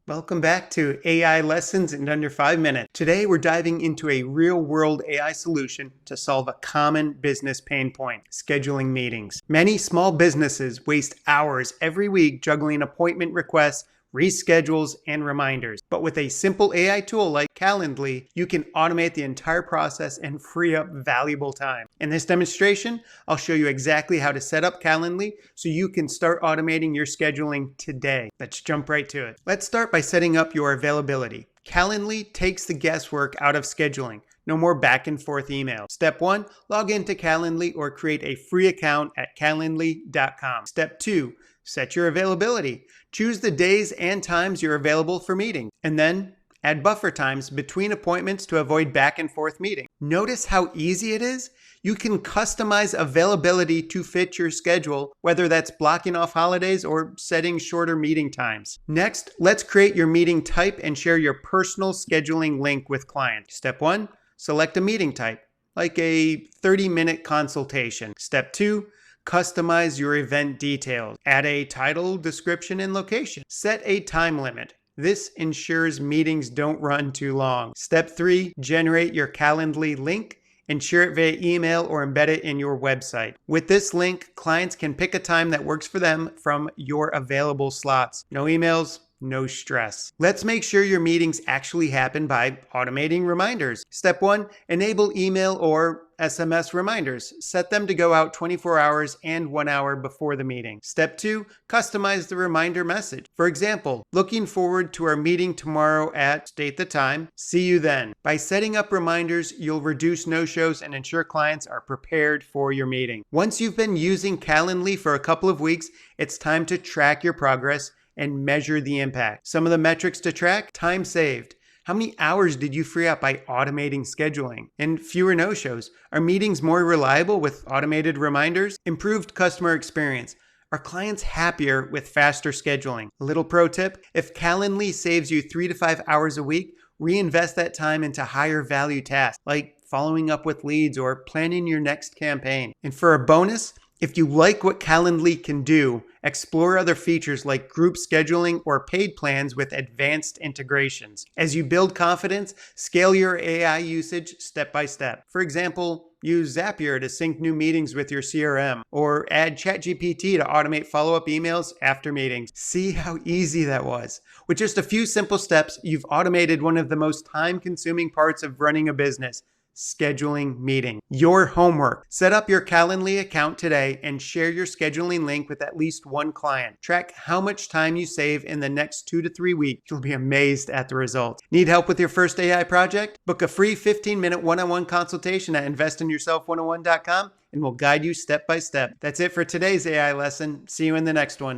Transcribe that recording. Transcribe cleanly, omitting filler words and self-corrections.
Welcome back to AI Lessons in Under 5 Minutes. Today we're diving into a real-world AI solution to solve a common business pain point: scheduling meetings. Many small businesses waste hours every week juggling appointment requests, reschedules, and reminders. But with a simple AI tool like Calendly, you can automate the entire process and free up valuable time. In this demonstration, I'll show you exactly how to set up Calendly so you can start automating your scheduling today. Let's jump right to it. Let's start by setting up your availability. Calendly takes the guesswork out of scheduling. No more back and forth emails. Step 1, log into Calendly or create a free account at calendly.com. Step 2, set your availability. Choose the days and times you're available for meetings, and then add buffer times between appointments to avoid back and forth meetings. Notice how easy it is? You can customize availability to fit your schedule, whether that's blocking off holidays or setting shorter meeting times. Next, let's create your meeting type and share your personal scheduling link with clients. Step 1, select a meeting type, like a 30-minute consultation. Step 2, customize your event details. Add a title, description, and location. Set a time limit. This ensures meetings don't run too long. Step 3, generate your Calendly link and share it via email or embed it in your website. With this link, clients can pick a time that works for them from your available slots. No emails, no stress. Let's make sure your meetings actually happen by automating reminders. Step 1, enable email or SMS reminders. Set them to go out 24 hours and 1 hour before the meeting. Step 2, customize the reminder message. For example, looking forward to our meeting tomorrow at state the time. See you then. By setting up reminders, you'll reduce no-shows and ensure clients are prepared for your meeting. Once you've been using Calendly for a couple of weeks, it's time to track your progress and measure the impact. Some of the metrics to track: time saved. How many hours did you free up by automating scheduling? And fewer no-shows. Are meetings more reliable with automated reminders? Improved customer experience. Are clients happier with faster scheduling? A little pro tip: if Calendly saves you 3 to 5 hours a week, reinvest that time into higher value tasks like following up with leads or planning your next campaign. And for a bonus, if you like what Calendly can do, explore other features like group scheduling or paid plans with advanced integrations. As you build confidence, scale your AI usage step by step. For example, use Zapier to sync new meetings with your CRM, or add ChatGPT to automate follow-up emails after meetings. See how easy that was? With just a few simple steps, you've automated one of the most time-consuming parts of running a business: scheduling meeting. Your homework: set up your Calendly account today and share your scheduling link with at least one client. Track how much time you save in the next 2 to 3 weeks. You'll be amazed at the results. Need help with your first AI project? Book a free 15-minute one-on-one consultation at investinyourself101.com and we'll guide you step by step. That's it for today's AI lesson. See you in the next one.